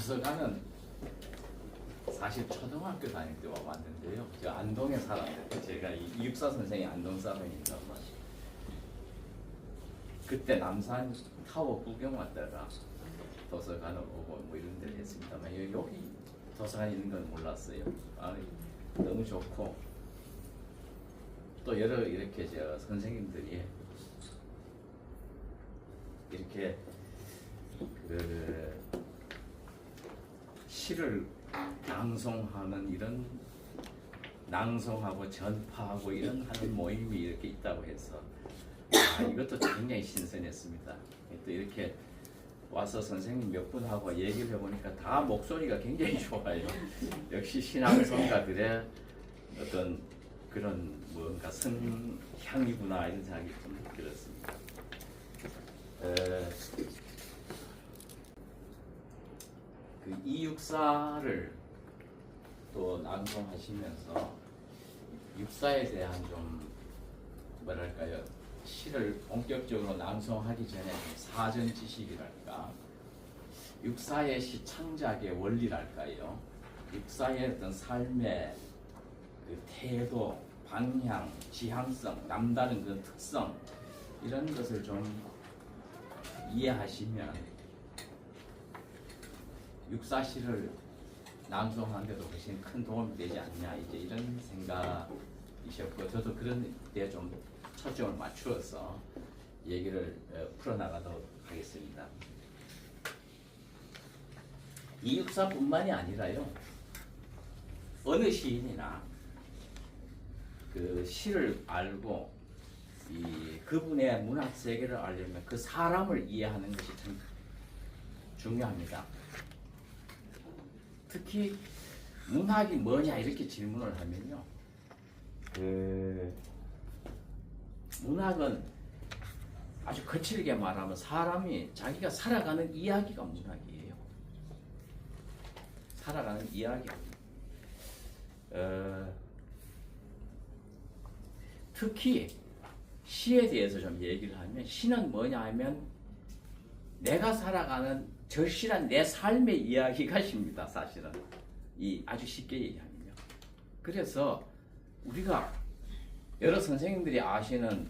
도서관은 사실 초등학교 다닐 때 와봤는데요. 저 안동에 살았는데 제가 이 육사 선생이 안동 사람인가 봐. 그때 남산 타워 구경 왔다가 도서관을 오고 뭐 이런 데를 했습니다만 여기 도서관 있는 건 몰랐어요. 아, 너무 좋고 또 여러 이렇게 저 선생님들이 이렇게 그 시를 낭송하는 이런 낭송하고 전파하고 이런 하는 모임이 이렇게 있다고 해서 이것도 굉장히 신선했습니다. 또 이렇게 와서 선생님 몇 분하고 얘기를 해보니까 다 목소리가 굉장히 좋아요. 역시 신앙성가들의 어떤 그런 뭔가 성향이구나 이런 생각이 좀 들었습니다. 그 이육사를 또 낭송하시면서 육사에 대한 좀 뭐랄까요, 시를 본격적으로 낭송하기 전에 좀 사전 지식이랄까, 육사의 시 창작의 원리랄까요, 육사의 어떤 삶의 그 태도, 방향, 지향성, 남다른 그 특성 이런 것을 좀 이해하시면 육사시를 낭송하는데도 훨씬 큰 도움이 되지 않냐 이제 이런 생각이셨고, 저도 그런 데 좀 초점을 맞추어서 얘기를 풀어나가도록 하겠습니다. 이 육사뿐만이 아니라요, 어느 시인이나 그 시를 알고 그분의 문학 세계를 알려면 그 사람을 이해하는 것이 참 중요합니다. 특히 문학이 뭐냐 이렇게 질문을 하면요, 문학은 아주 거칠게 말하면 사람이 자기가 살아가는 이야기가 문학이에요. 살아가는 이야기. 특히 시에 대해서 좀 얘기를 하면, 시는 뭐냐 하면 내가 살아가는 절실한 내 삶의 이야기가 시입니다. 사실은 아주 쉽게 얘기하면요. 그래서 우리가 여러 선생님들이 아시는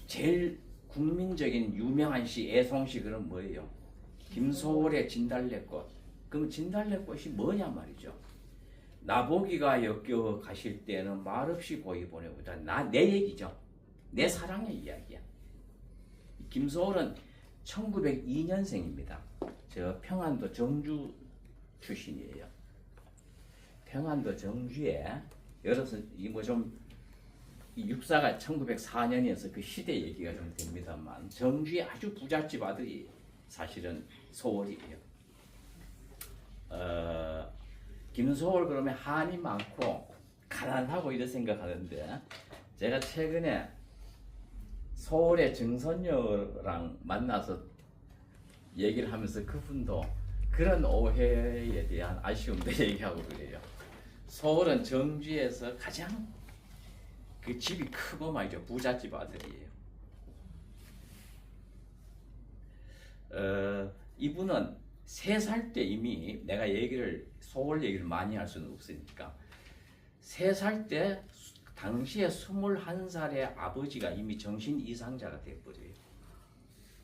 제일 국민적인 유명한 시, 애송시, 그런 뭐예요? 김소월의 진달래꽃. 그럼 진달래꽃이 뭐냐 말이죠. 나보기가 역겨워 가실 때는 말없이 고이 보내보자. 내 얘기죠. 내 사랑의 이야기야. 김소월은 1902년생입니다. 저 평안도 정주 출신이에요. 평안도 정주에 여러서 이 육사가 1904년이어서 그 시대 얘기가 좀 됩니다만, 정주의 아주 부잣집 아들이 사실은 소월이에요. 김소월 그러면 한이 많고 가난하고 이런 생각하는데, 제가 최근에 소월의 정선녀랑 만나서 얘기를 하면서 그분도 그런 오해에 대한 아쉬움도 얘기하고 그래요. 소월은 정주에서 가장 그 집이 크고 말이죠. 부잣집 아들이에요. 이분은 3살 때 이미, 내가 소월 얘기를 많이 할 수는 없으니까, 3살 때 당시에 21살의 아버지가 이미 정신 이상자가 돼버려요.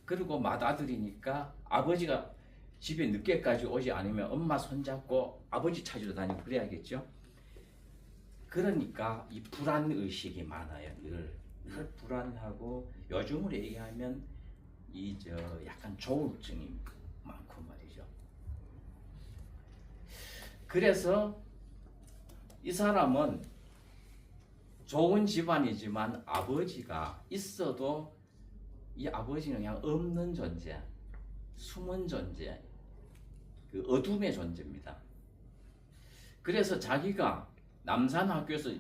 그리고 맏아들이니까 아버지가 집에 늦게까지 오지 않으면 엄마 손잡고 아버지 찾으러 다니고 그래야겠죠. 그러니까 이 불안의식이 많아요. 늘 불안하고, 요즘으로 얘기하면 약간 조울증이 많고 말이죠. 그래서 이 사람은 좋은 집안이지만 아버지가 있어도 이 아버지는 그냥 없는 존재, 숨은 존재, 그 어둠의 존재입니다. 그래서 자기가 남산 학교에서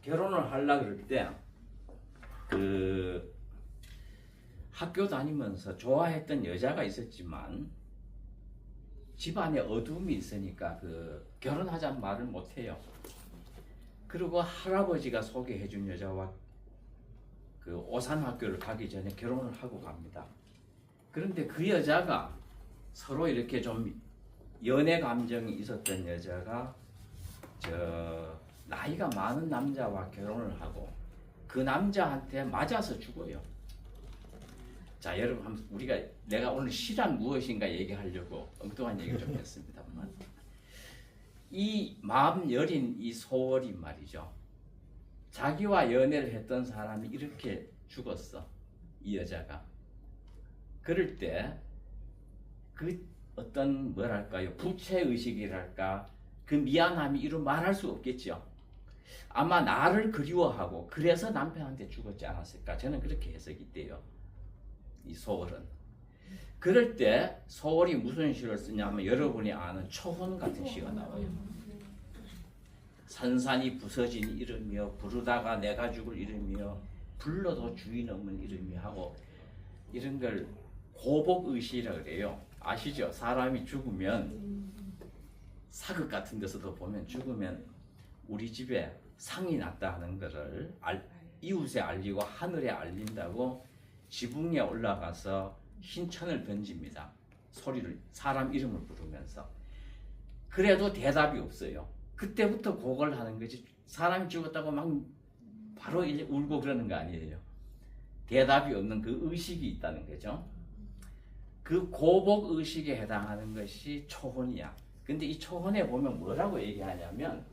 결혼을 하려고 그럴 때 그 학교 다니면서 좋아했던 여자가 있었지만 집안에 어둠이 있으니까 그 결혼하자는 말을 못해요. 그리고 할아버지가 소개해준 여자와 그 오산학교를 가기 전에 결혼을 하고 갑니다. 그런데 그 여자가 서로 이렇게 좀 연애 감정이 있었던 여자가 나이가 많은 남자와 결혼을 하고 그 남자한테 맞아서 죽어요. 자, 여러분, 내가 오늘 시란 무엇인가 얘기하려고 엉뚱한 얘기를 좀 했습니다만, 이 마음 여린 이 소월이 말이죠. 자기와 연애를 했던 사람이 이렇게 죽었어. 이 여자가. 그럴 때 그 어떤 뭐랄까요, 부채의식이랄까, 그 미안함이 이루 말할 수 없겠죠. 아마 나를 그리워하고 그래서 남편한테 죽었지 않았을까, 저는 그렇게 해석이 돼요. 이 소월은. 그럴 때 소월이 무슨 시를 쓰냐면 여러분이 아는 초혼 같은 시가 나와요. 산산이 부서진 이름이여, 부르다가 내가 죽을 이름이여, 불러도 주인 없는 이름이 하고, 이런 걸 고복의시라 그래요. 아시죠? 사람이 죽으면 사극 같은 데서도 보면 죽으면 우리 집에 상이 났다 하는 것을 이웃에 알리고 하늘에 알린다고 지붕에 올라가서 흰천을 던집니다. 소리를, 사람 이름을 부르면서. 그래도 대답이 없어요. 그때부터 곡을 하는 거지, 사람이 죽었다고 막 바로 울고 그러는 거 아니에요. 대답이 없는 그 의식이 있다는 거죠. 그 고복 의식에 해당하는 것이 초혼이야. 근데 이 초혼에 보면 뭐라고 얘기하냐면,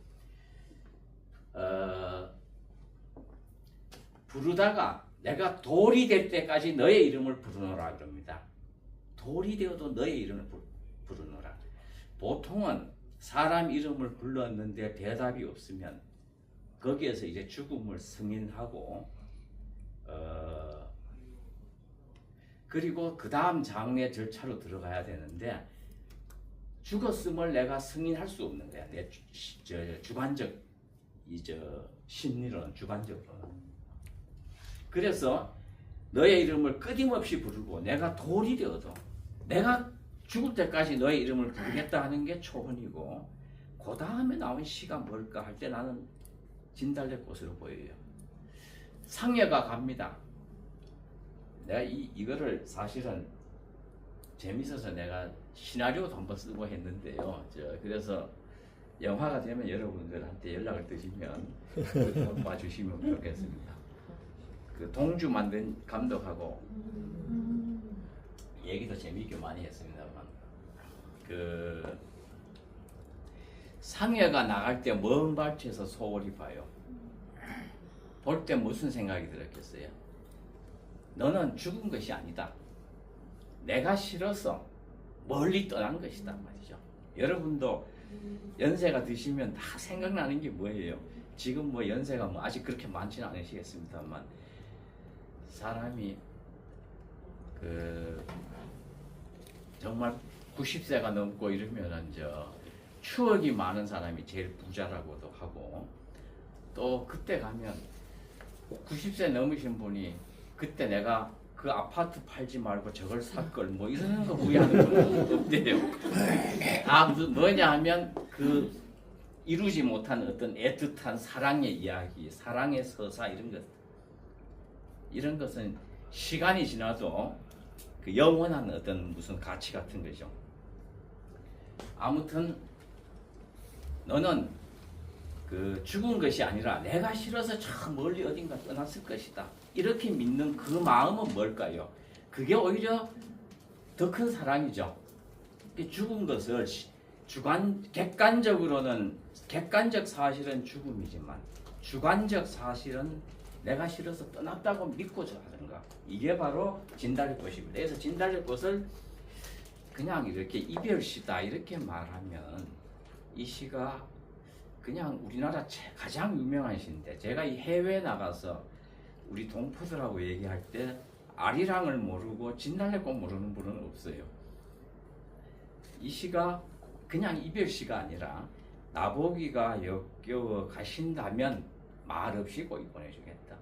부르다가 내가 돌이 될 때까지 너의 이름을 부르노라 그럽니다. 돌이 되어도 너의 이름을 부르노라. 보통은 사람 이름을 불렀는데 대답이 없으면 거기에서 이제 죽음을 승인하고, 그리고 그 다음 장례 절차로 들어가야 되는데, 죽었음을 내가 승인할 수 없는 거야. 내 주관적 심리론, 주관적으로는. 그래서 너의 이름을 끊임없이 부르고 내가 돌이 되어도 내가 죽을 때까지 너의 이름을 부르겠다 하는 게 초혼이고, 그 다음에 나온 시가 뭘까 할 때 나는 진달래꽃으로 보여요. 상여가 갑니다. 내가 이거를 사실은 재밌어서 내가 시나리오도 한번 쓰고 했는데요. 그래서 영화가 되면 여러분들한테 연락을 드시면 한번 봐주시면 좋겠습니다. 그 동주 만든 감독하고 얘기도 재미있게 많이 했습니다만, 그 상여가 나갈 때 먼 발치에서 소월이 봐요. 볼 때 무슨 생각이 들었겠어요? 너는 죽은 것이 아니다. 내가 싫어서 멀리 떠난 것이다 말이죠. 여러분도 연세가 드시면 다 생각나는 게 뭐예요? 지금 뭐 연세가 뭐 아직 그렇게 많지는 않으시겠습니다만, 사람이 정말 90세가 넘고 이러면은 추억이 많은 사람이 제일 부자라고도 하고, 또 그때 가면 90세 넘으신 분이 그때 내가 그 아파트 팔지 말고 저걸 샀걸 뭐 이러는 거 후회하는 건 없대요. 다 뭐냐 하면 그 이루지 못한 어떤 애틋한 사랑의 이야기, 사랑의 서사, 이런 것은 시간이 지나도 그 영원한 어떤 무슨 가치 같은 거죠. 아무튼 너는 그 죽은 것이 아니라 내가 싫어서 저 멀리 어딘가 떠났을 것이다, 이렇게 믿는 그 마음은 뭘까요? 그게 오히려 더 큰 사랑이죠. 죽은 것을 객관적 사실은 죽음이지만 주관적 사실은 내가 싫어서 떠났다고 믿고자 하는가, 이게 바로 진달래꽃입니다. 그래서 진달래꽃을 그냥 이렇게 이별시다 이렇게 말하면 이 시가 그냥 우리나라 가장 유명한 시인데, 제가 이 해외에 나가서 우리 동포들하고 얘기할 때 아리랑을 모르고 진달래꽃 모르는 분은 없어요. 이 시가 그냥 이별시가 아니라 나보기가 역겨워 가신다면 말없이 고이 보내주겠다.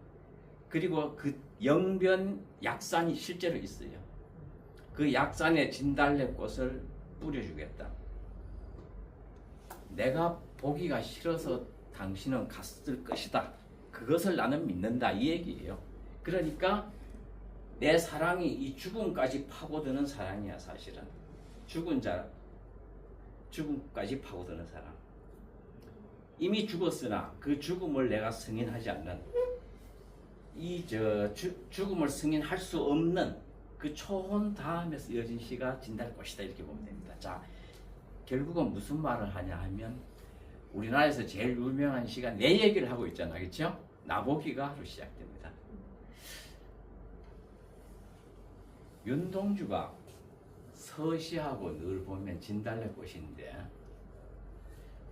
그리고 그 영변 약산이 실제로 있어요. 그 약산에 진달래꽃을 뿌려주겠다. 내가 보기가 싫어서 당신은 갔을 것이다. 그것을 나는 믿는다, 이 얘기예요. 그러니까 내 사랑이 이 죽음까지 파고드는 사랑이야. 사실은 죽은 자, 죽음까지 파고드는 사람. 이미 죽었으나 그 죽음을 내가 승인하지 않는 죽음을 승인할 수 없는 그 초혼 다음에서 이어진 시가 진달꽃이다 이렇게 보면 됩니다. 자, 결국은 무슨 말을 하냐 하면 우리나라에서 제일 유명한 시가 내 얘기를 하고 있잖아, 그렇죠? 나보기가로 시작됩니다. 윤동주가 서시하고 늘 보면 진달래꽃인데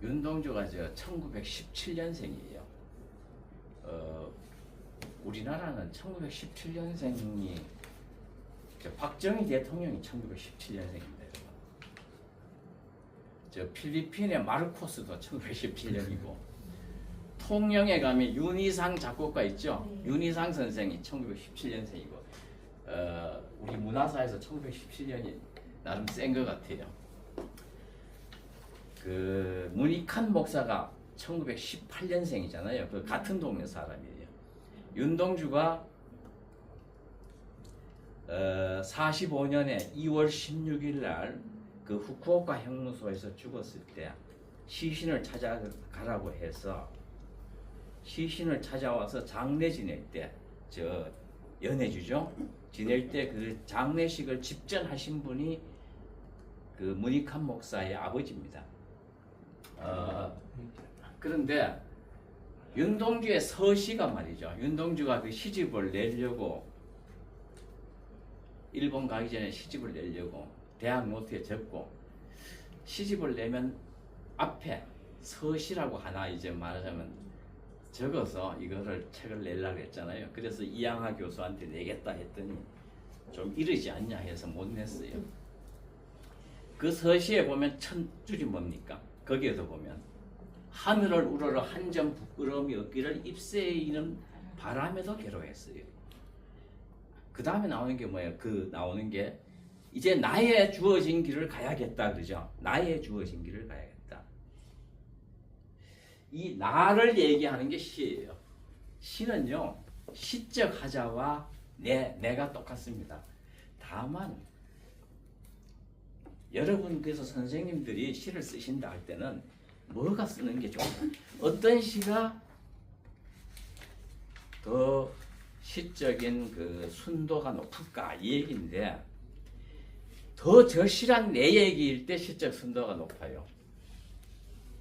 윤동주가 1917년생이에요. 우리나라는 1917년생이 박정희 대통령이 1917년생입니다. 필리핀의 마르코스도 1917년이고 통영에 가면 윤희상 작곡가 있죠. 윤희상 선생이 1917년생이고 우리 문화사에서 1917년이 나름 센 것 같아요. 그 문익한 목사가 1918년생이잖아요. 그 같은 동네 사람이에요. 윤동주가 45년에 2월 16일 날 그 후쿠오카 형무소에서 죽었을 때 시신을 찾아가라고 해서 시신을 찾아와서 장례 지낼 때 연해주죠. 지낼 때 그 장례식을 집전하신 분이 그 문익한 목사의 아버지입니다. 그런데 윤동주의 서시가 말이죠. 윤동주가 그 시집을 내려고 일본 가기 전에 시집을 내려고 대학 노트에 적고 시집을 내면 앞에 서시라고 하나 이제 말하자면 적어서 이거를 책을 내려고 했잖아요. 그래서 이양하 교수한테 내겠다 했더니 좀 이르지 않냐 해서 못 냈어요. 그 서시에 보면 첫 줄이 뭡니까? 거기에도 보면 하늘을 우러러 한 점 부끄러움이 없기를 입새에 이는 바람에도 괴로워했어요. 그 다음에 나오는 게 뭐예요? 나오는 게 이제 나의 주어진 길을 가야겠다 그러죠. 나의 주어진 길을 가야겠다. 이 나를 얘기하는 게 시예요. 시는요 시적 하자와 내가 똑같습니다. 다만 여러분 그래서 선생님들이 시를 쓰신다 할 때는 뭐가 쓰는 게 좋아? 어떤 시가 더 시적인 그 순도가 높을까 이 얘기인데 더 절실한 내 얘기일 때 시적 순도가 높아요.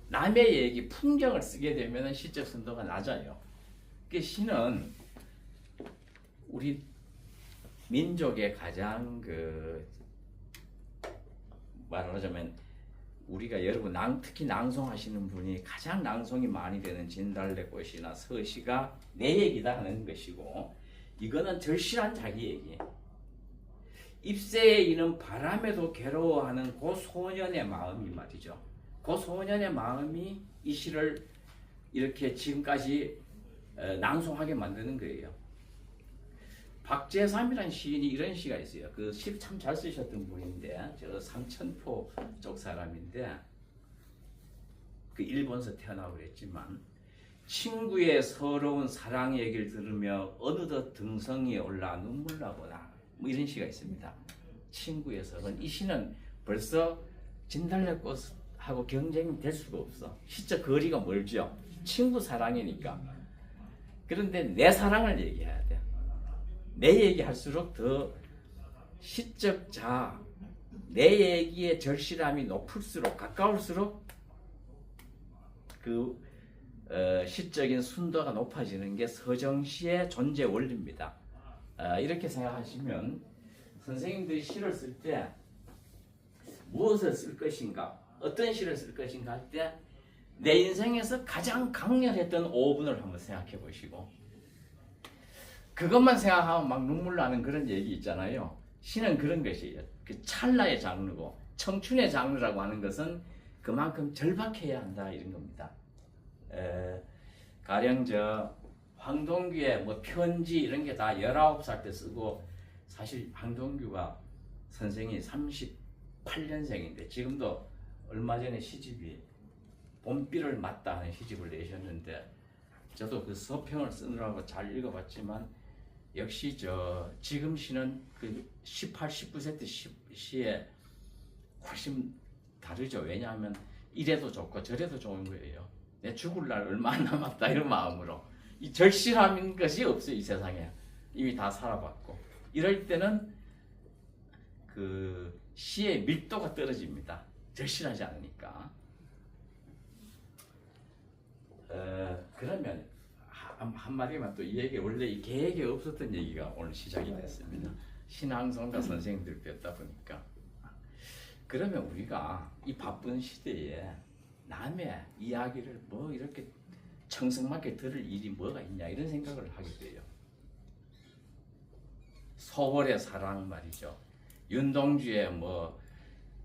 남의 얘기, 풍경을 쓰게 되면 시적 순도가 낮아요. 그 시는 우리 민족의 가장 말하자면 우리가 여러분 특히 낭송하시는 분이 가장 낭송이 많이 되는 진달래꽃이나 서시가 내 얘기다 하는 것이고 이거는 절실한 자기 얘기. 입새에 이는 바람에도 괴로워하는 그 소년의 마음이 말이죠. 그 소년의 마음이 이 시를 이렇게 지금까지 낭송하게 만드는 거예요. 박재삼이라는 시인이 이런 시가 있어요. 그 시 참 잘 쓰셨던 분인데 저 삼천포 쪽 사람인데 그 일본에서 태어나고 그랬지만 친구의 서러운 사랑 얘기를 들으며 어느덧 등성이 올라 눈물 나보나 뭐 이런 시가 있습니다. 친구의 서러운 이 시는 벌써 진달래꽃하고 경쟁이 될 수가 없어. 시적 거리가 멀죠. 친구 사랑이니까. 그런데 내 사랑을 얘기해야 돼. 내 얘기할수록 더 시적 자아, 내 얘기의 절실함이 높을수록 가까울수록 그 시적인 순도가 높아지는 게 서정시의 존재 원리입니다. 이렇게 생각하시면 선생님들이 시를 쓸 때 무엇을 쓸 것인가, 어떤 시를 쓸 것인가 할 때 내 인생에서 가장 강렬했던 5분을 한번 생각해 보시고 그것만 생각하면 막 눈물 나는 그런 얘기 있잖아요. 시는 그런 것이에요. 그 찰나의 장르고 청춘의 장르라고 하는 것은 그만큼 절박해야 한다 이런 겁니다. 가령 황동규의 뭐 편지 이런 게 다 19살 때 쓰고 사실 황동규가 선생이 38년생인데 지금도 얼마 전에 시집이 봄비를 맞다 하는 시집을 내셨는데 저도 그 서평을 쓰느라고 잘 읽어봤지만 역시 지금 시는 그 18, 19세기 시에 훨씬 다르죠. 왜냐하면 이래도 좋고 저래도 좋은 거예요. 내 죽을 날 얼마 안 남았다 이런 마음으로 이 절실한 것이 없어요. 이 세상에 이미 다 살아봤고 이럴 때는 그 시의 밀도가 떨어집니다. 절실하지 않으니까. 그러면 한마디만 또 이 얘기 원래 이 계획에 없었던 얘기가 오늘 시작이 됐습니다. 신앙성가 선생님들 뵙다 보니까 그러면 우리가 이 바쁜 시대에 남의 이야기를 뭐 이렇게 청승맞게 들을 일이 뭐가 있냐 이런 생각을 하게 돼요. 소월의 사랑 말이죠. 윤동주의 뭐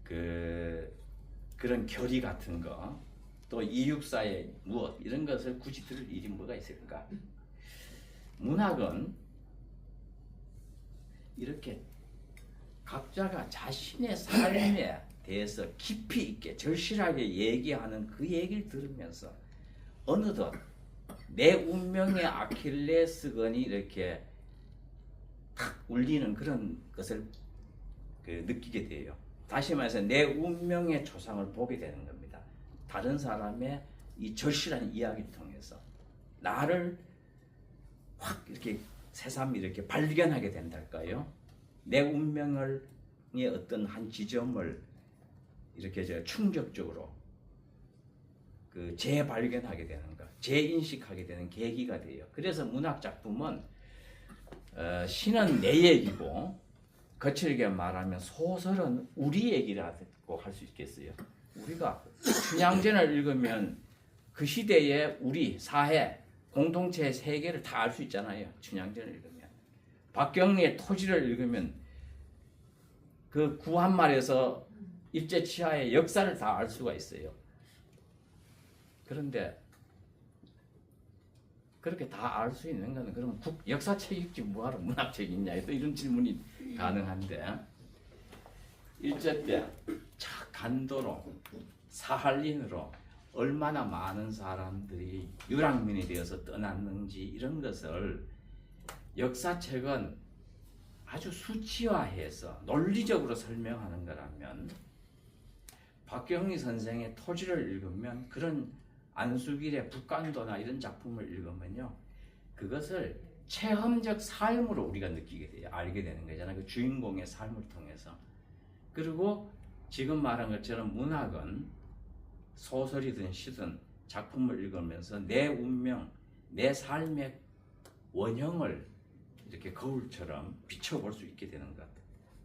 그런 결의 같은 거, 또 이육사의 무엇 이런 것을 굳이 들을 일이 뭐가 있을까? 문학은 이렇게 각자가 자신의 삶에 대해서 깊이 있게 절실하게 얘기하는 그 얘기를 들으면서 어느덧 내 운명의 아킬레스건이 이렇게 탁 울리는 그런 것을 느끼게 돼요. 다시 말해서 내 운명의 조상을 보게 되는 겁니다. 다른 사람의 이 절실한 이야기를 통해서 나를 확 이렇게 새삼 이렇게 발견하게 된달까요? 내 운명의 어떤 한 지점을 이렇게 충격적으로 재발견하게 되는 것, 재인식하게 되는 계기가 돼요. 그래서 문학 작품은 시는 내 얘기고 거칠게 말하면 소설은 우리 얘기라고 할 수 있겠어요. 우리가 춘향전을 읽으면 그 시대의 우리 사회 공동체의 세계를 다 알 수 있잖아요. 춘향전을 읽으면 박경리의 토지를 읽으면 그 구한말에서 입제치하의 역사를 다 알 수가 있어요. 그런데 그렇게 다 알 수 있는 거는 그럼 역사책 읽지 뭐하러 문학책 읽냐 또 이런 질문이 가능한데 일제 때 간도로 사할린으로 얼마나 많은 사람들이 유랑민이 되어서 떠났는지 이런 것을 역사책은 아주 수치화해서 논리적으로 설명하는 거라면 박경리 선생의 토지를 읽으면 그런 안수길의 북간도나 이런 작품을 읽으면요 그것을 체험적 삶으로 우리가 느끼게 돼요. 알게 되는 거잖아요. 그 주인공의 삶을 통해서. 그리고 지금 말한 것처럼 문학은 소설이든 시든 작품을 읽으면서 내 운명, 내 삶의 원형을 이렇게 거울처럼 비춰볼 수 있게 되는 것.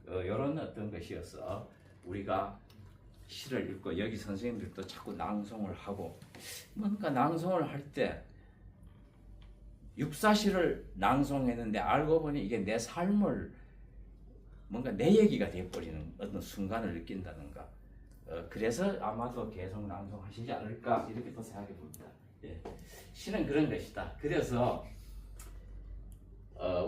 이런 어떤 것이어서 우리가 시를 읽고 여기 선생님들도 자꾸 낭송을 하고 뭔가 낭송을 할 때 육사시를 낭송했는데 알고 보니 이게 내 삶을 뭔가 내 얘기가 되어버리는 어떤 순간을 느낀다든가 그래서 아마도 계속 낭송하시지 않을까 이렇게 또 생각해 봅니다. 예. 시는 그런 것이다. 그래서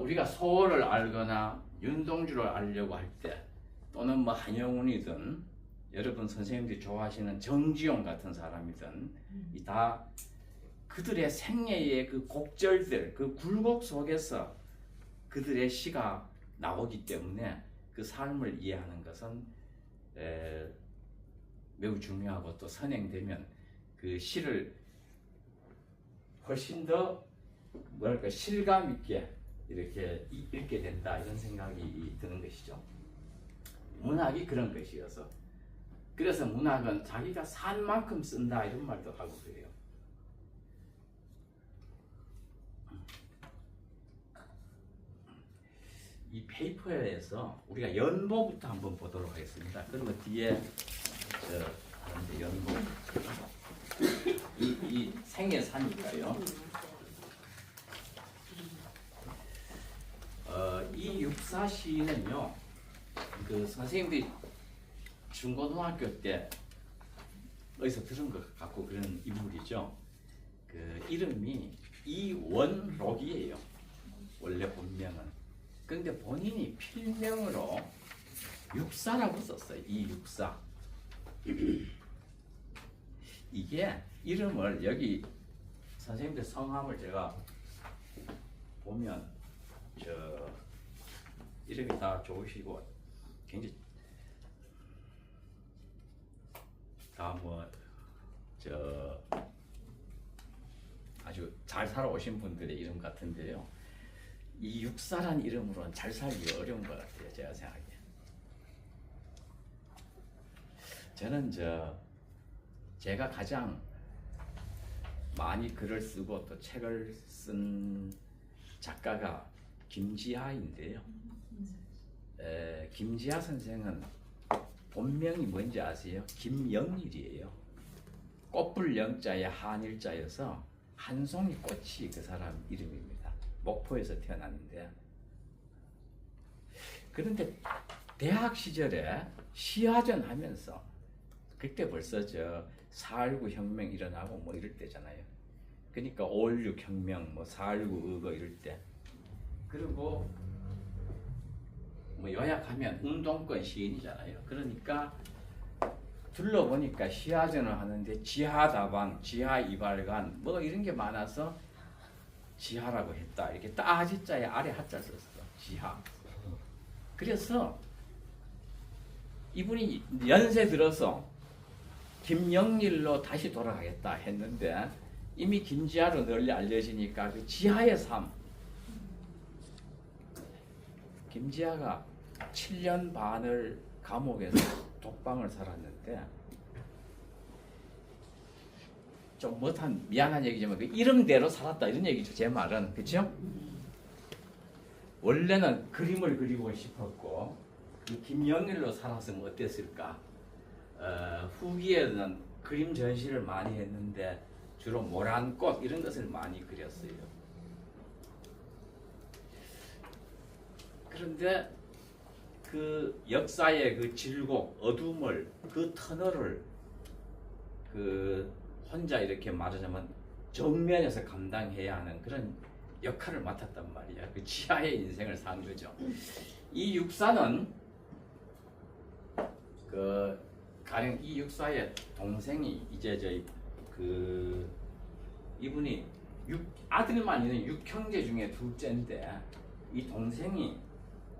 우리가 소월을 알거나 윤동주를 알려고 할 때 또는 뭐 한영운이든 여러분 선생님들이 좋아하시는 정지용 같은 사람이든 다 그들의 생애의 그 곡절들, 그 굴곡 속에서 그들의 시가 나오기 때문에 그 삶을 이해하는 것은 매우 중요하고 또 선행되면 그 시를 훨씬 더 뭐랄까 실감 있게 이렇게 읽게 된다 이런 생각이 드는 것이죠. 문학이 그런 것이어서 그래서 문학은 자기가 산 만큼 쓴다 이런 말도 하고 그래요. 이 페이퍼에서 우리가 연보부터 한번 보도록 하겠습니다. 그러면 뒤에 연보 이 생애사니까요. 이 육사시는요, 그 선생님들이 중고등학교 때 어디서 들은 것 같고 그런 인물이죠. 그 이름이 이원록이에요. 원래 본명은. 근데 본인이 필명으로 육사라고 썼어요. 이육사. 이게 이름을 여기 선생님들 성함을 제가 보면 이름이 다 좋으시고 굉장히 다 뭐 저 아주 잘 살아오신 분들의 이름 같은데요. 이 육사란 이름으로는 잘 살기 어려운 것 같아요. 제가 생각하기에. 저는 제가 가장 많이 글을 쓰고 또 책을 쓴 작가가 김지하인데요. 김지하 선생은 본명이 뭔지 아세요? 김영일이에요. 꽃불 영자에 한일자여서 한 송이 꽃이 그 사람 이름입니다. 목포에서 태어났는데, 그런데 대학 시절에 시화전 하면서 그때 벌써 4.19 혁명 일어나고 뭐 이럴 때잖아요. 그러니까 5.16 혁명, 뭐 4.19 의거 이럴 때. 그리고 뭐 요약하면 운동권 시인이잖아요. 그러니까 둘러보니까 시화전을 하는데 지하다방, 지하이발관 뭐 이런 게 많아서 지하라고 했다. 이렇게 따지자에 아래 하자 썼어. 지하. 그래서 이분이 연세 들어서 김영일로 다시 돌아가겠다 했는데 이미 김지하로 널리 알려지니까 그 지하의 삶. 김지하가 7년 반을 감옥에서 독방을 살았는데, 좀 못한 미안한 얘기지만 그 이름대로 살았다 이런 얘기죠. 제 말은. 그렇죠? 원래는 그림을 그리고 싶었고 그 김영일로 살았으면 어땠을까? 후기에는 그림 전시를 많이 했는데 주로 모란꽃 이런 것을 많이 그렸어요. 그런데 그 역사의 그 질곡, 어둠을, 그 터널을 그 혼자 이렇게 말하자면 정면에서 감당해야 하는 그런 역할을 맡았단 말이야. 그 지하의 인생을 산 거죠. 이 육사는 그 가령 이 육사의 동생이 이제 이분이 아들만 있는 6형제 중에 둘째인데, 이 동생이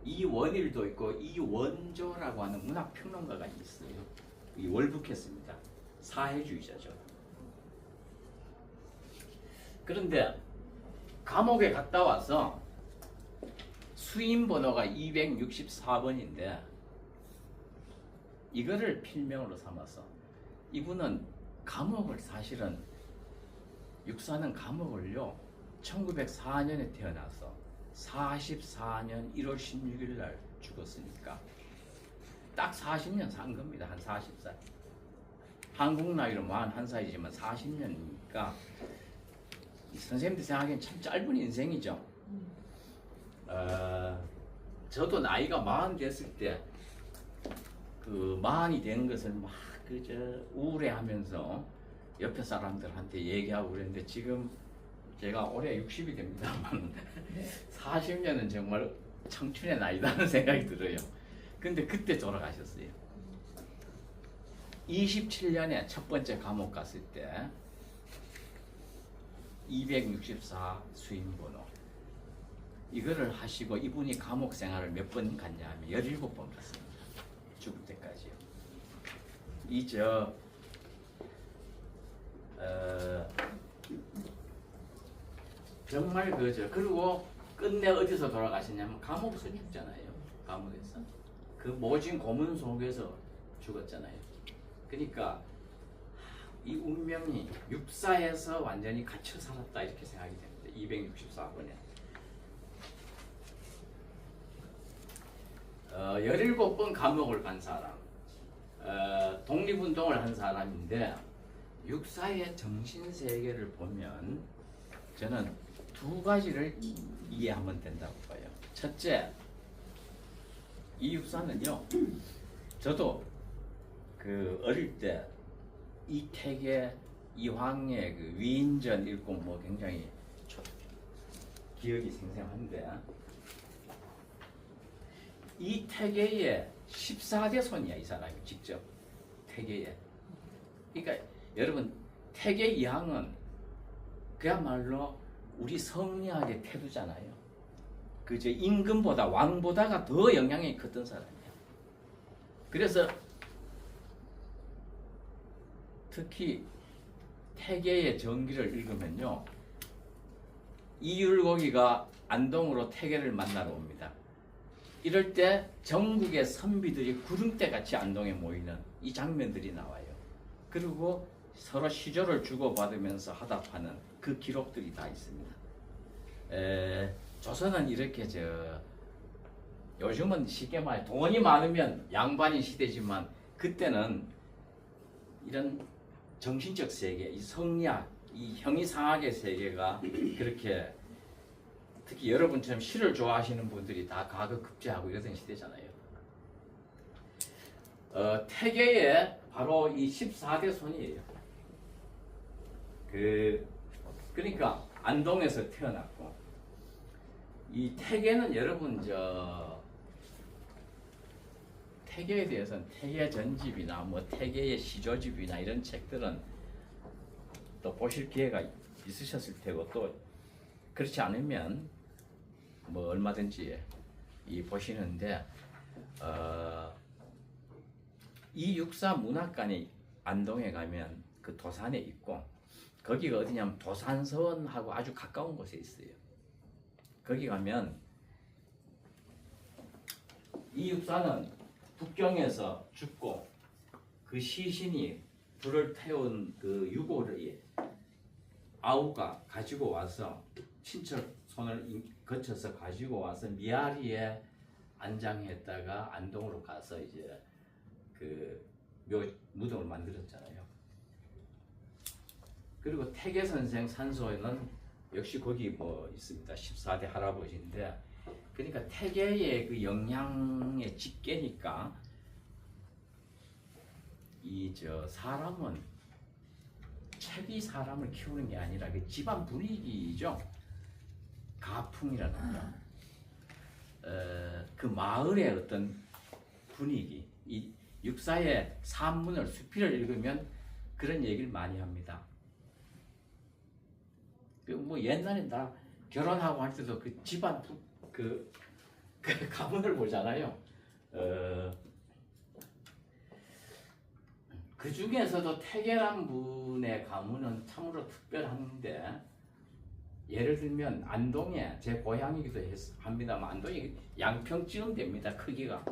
이원일도 있고 이원조라고 하는 문학평론가가 있어요. 이 월북했습니다. 사회주의자죠. 그런데 감옥에 갔다 와서 수임 번호가 264번인데 이거를 필명으로 삼아서 이분은 감옥을 사실은 육사는 감옥을요 1904년에 태어나서 44년 1월 16일 날 죽었으니까 딱 40년 산 겁니다. 한 40살. 한국 나이로 41살이지만 40년이니까 선생님들 생각하기엔 참 짧은 인생이죠. 저도 나이가 40 됐을 때 그 40이 된 것을 막 그저 우울해하면서 옆에 사람들한테 얘기하고 그랬는데 지금 제가 올해 60이 됩니다만 40년은 정말 청춘의 나이다는 생각이 들어요. 근데 그때 돌아가셨어요. 27년에 첫 번째 감옥 갔을 때 264 수임번호 이거를 하시고 이분이 감옥 생활을 몇 번 갔냐 하면 17번 갔습니다. 죽을 때까지요. 정말 그리고 끝내 어디서 돌아가셨냐면 감옥에서 죽잖아요. 감옥에서 그 모진 고문 속에서 죽었잖아요. 그러니까 이 운명이 육사에서 완전히 갇혀 살았다 이렇게 생각이 됩니다. 264번에 17번 감옥을 간 사람, 독립운동을 한 사람인데 육사의 정신세계를 보면 저는 두 가지를 이해하면 된다고 봐요. 첫째, 이 육사는요, 저도 그 어릴 때 이택의 이황의 그 위인전 읽고 뭐 굉장히 기억이 생생한데 이 태계의 14대 손이야. 이 사람이 직접 태계에. 그러니까 여러분 태계 이황은 그야말로 우리 성리학의 태두잖아요. 그저 임금보다 왕보다가 더 영향이 컸던 사람이야. 그래서 특히 태계의 전기를 읽으면요, 이율곡이가 안동으로 태계를 만나러 옵니다. 이럴 때 전국의 선비들이 구름대 같이 안동에 모이는 이 장면들이 나와요. 그리고 서로 시조를 주고받으면서 화답하는 그 기록들이 다 있습니다. 조선은 이렇게 요즘은 쉽게 말해 돈이 많으면 양반이 시대지만 그때는 이런 정신적 세계, 이 성리학, 이 형이상학의 세계가 그렇게, 특히 여러분처럼 시를 좋아하시는 분들이 다 가급급제하고 이러던 시대잖아요. 태계의 바로 이 14대 손이에요. 그러니까 안동에서 태어났고, 이 태계는 여러분 태계에 대해서는 태계 전집이나 뭐 태계의 시조집이나 이런 책들은 또 보실 기회가 있으셨을 테고, 또 그렇지 않으면 뭐 얼마든지 보시는데, 이 육사 문학관이 안동에 가면 그 도산에 있고, 거기가 어디냐면 도산서원하고 아주 가까운 곳에 있어요. 거기 가면 이 육사는 북경에서 죽고 그 시신이 불을 태운 그 유골을 아우가 가지고 와서 친척 손을 거쳐서 가지고 와서 미아리에 안장했다가 안동으로 가서 이제 그 무덤을 만들었잖아요. 그리고 태계 선생 산소에는 역시 거기 뭐 있습니다. 14대 할아버지인데, 그러니까 태계의 그 영향의 집계니까 사람은 책이 사람을 키우는 게 아니라 그 집안 분위기죠. 가풍이라든가 그 마을의 어떤 분위기, 이 육사의 산문을 수필을 읽으면 그런 얘기를 많이 합니다. 뭐 옛날에 나 결혼하고 할 때도 그 집안 그 가문을 보잖아요. 그 중에서도 태계란 분의 가문은 참으로 특별한데, 예를 들면 안동에 제 고향이기도 합니다만 안동이 양평쯤 됩니다. 크기가.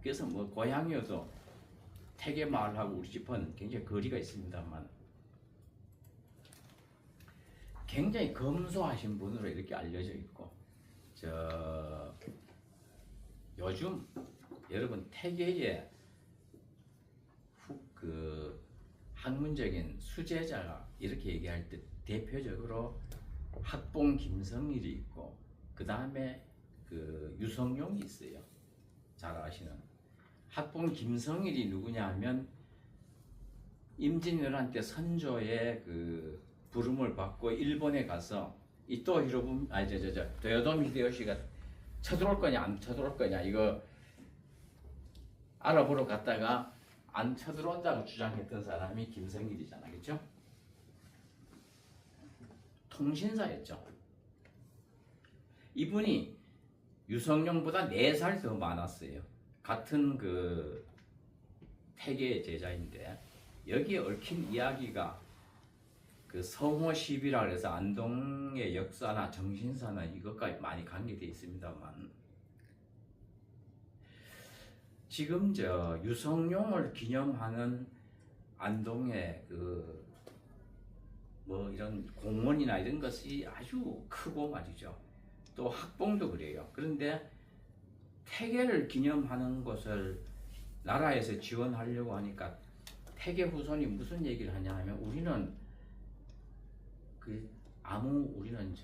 그래서 뭐 고향이어도 태계 마을하고 우리 집은 굉장히 거리가 있습니다만, 굉장히 검소하신 분으로 이렇게 알려져 있고, 요즘 여러분 태계의 그 학문적인 수제자가 이렇게 얘기할 때 대표적으로 학봉 김성일이 있고, 그 다음에 그 유성룡이 있어요. 잘 아시는. 학봉 김성일이 누구냐 하면 임진왜란 때 선조의 그 부름을 받고 일본에 가서 이토 히로부미 도요토미 히데요시가 쳐들어올 거냐 안 쳐들어올 거냐 이거 알아보러 갔다가 안 쳐들어온다고 주장했던 사람이 김성일이잖아, 그렇죠? 통신사였죠. 이분이 유성룡보다 4살 더 많았어요. 같은 그 태계의 제자인데, 여기에 얽힌 이야기가 그 성호시비라 그래서 안동의 역사나 정신사나 이것과 많이 관계되어 있습니다만, 지금 유성룡을 기념하는 안동의 그 뭐 이런 공원이나 이런 것이 아주 크고 말이죠. 또 학봉도 그래요. 그런데 태계를 기념하는 것을 나라에서 지원하려고 하니까 태계 후손이 무슨 얘기를 하냐 하면, 우리는 우리는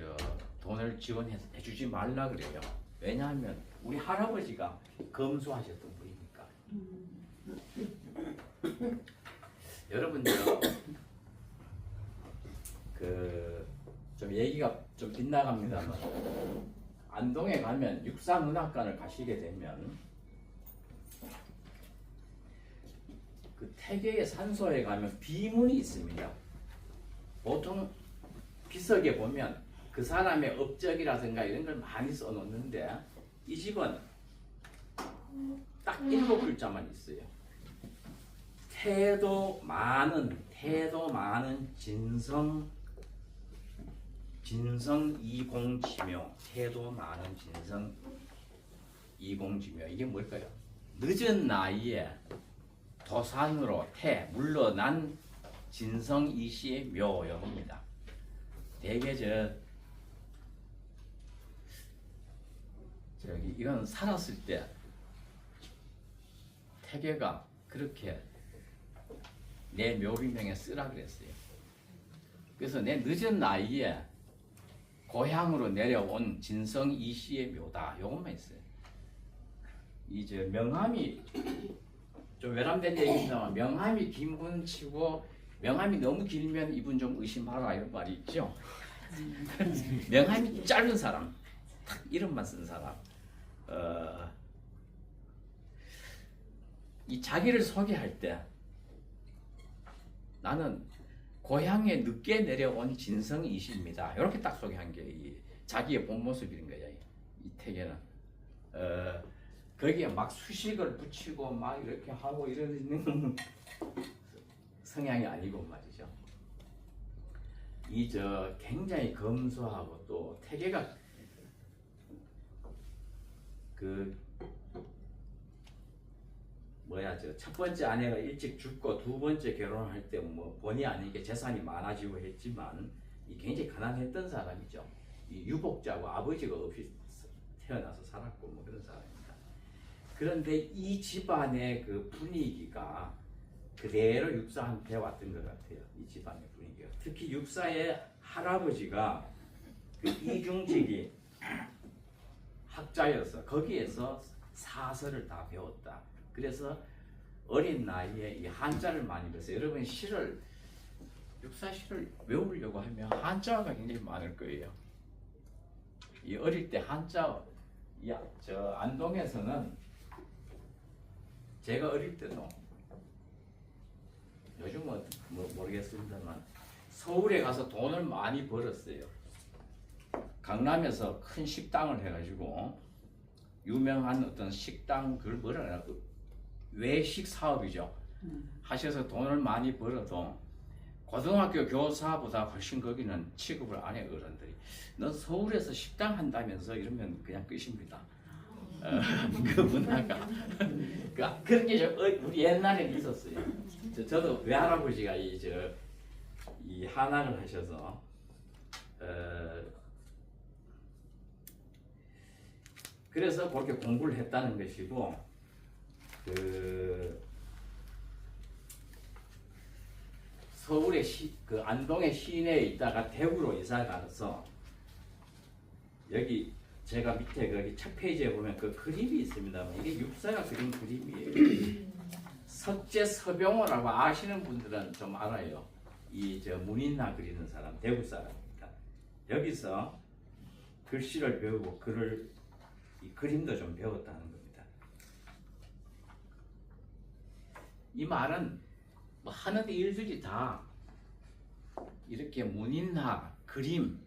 돈을 지원해 주지 말라 그래요. 왜냐하면 우리 할아버지가 검소하셨던 분이니까. 여러분 좀 얘기가 좀 빗나갑니다만, 안동에 가면 육사문학관을 가시게 되면 그 태계의 산소에 가면 비문이 있습니다. 보통 비석에 보면 그 사람의 업적이라든가 이런 걸 많이 써놓는데, 이 집은 딱 7글자만 있어요. 태도 많은 진성 이공지묘, 태도 많은 진성 이공지묘. 이게 뭘까요? 늦은 나이에 도산으로 물러난 진성 이씨의 묘여입니다. 대개 이건 살았을 때 태계가 그렇게 내 묘비명에 쓰라 그랬어요. 그래서 내 늦은 나이에 고향으로 내려온 진성 이씨의 묘다. 요것만 있어요. 이제 명함이 좀 외람된 얘기입니다만 명함이 김군치고 명함이 너무 길면 이분 좀 의심하라 이런 말이 있죠. 명함이 짧은 사람, 딱 이름만 쓴 사람, 이 자기를 소개할 때 나는 고향에 늦게 내려온 진성이십니다. 이렇게 딱 소개한 게 자기의 본 모습인 거야. 이 태계는 거기에 막 수식을 붙이고 막 이렇게 하고 이러는 성향이 아니고 말이죠. 굉장히 검소하고 또 태계가 첫 번째 아내가 일찍 죽고 두 번째 결혼할 때 뭐 본의 아니게 재산이 많아지고 했지만 굉장히 가난했던 사람이죠. 이 유복자고 아버지가 없이 태어나서 살았고 뭐 그런 사람입니다. 그런데 이 집안의 그 분위기가 그대로 육사한테 왔던 것 같아요. 이 집안의 분위기가. 특히 육사의 할아버지가 그 이중직이 학자여서 거기에서 사설을 다 배웠다. 그래서 어린 나이에 이 한자를 많이 배웠어요. 여러분 육사시를 외우려고 하면 한자가 굉장히 많을 거예요. 이 어릴 때 한자, 안동에서는 제가 어릴 때도 요즘은 모르겠습니다만 서울에 가서 돈을 많이 벌었어요. 강남에서 큰 식당을 해가지고 유명한 어떤 식당 그걸 뭐라 그러나 외식 사업이죠. 하셔서 돈을 많이 벌어도 고등학교 교사보다 훨씬 거기는 취급을 안 해요. 어른들이 넌 서울에서 식당 한다면서 이러면 그냥 끝입니다. 그 문화가 그렇게 우리 옛날에는 있었어요. 저도 외할아버지가 이 한학을 하셔서 그래서 그렇게 공부를 했다는 것이고 서울의 안동의 시내에 있다가 대구로 이사 가서 여기 제가 밑에 거기 첫 페이지에 보면 그 그림이 있습니다만 이게 육사가 그린 그림이에요. 석재 서병호라고 아시는 분들은 좀 알아요. 문인화 그리는 사람, 대구 사람이니까. 여기서 글씨를 배우고 이 그림도 좀 배웠다는 겁니다. 이 말은 하는 일들이 다 이렇게 문인화, 그림,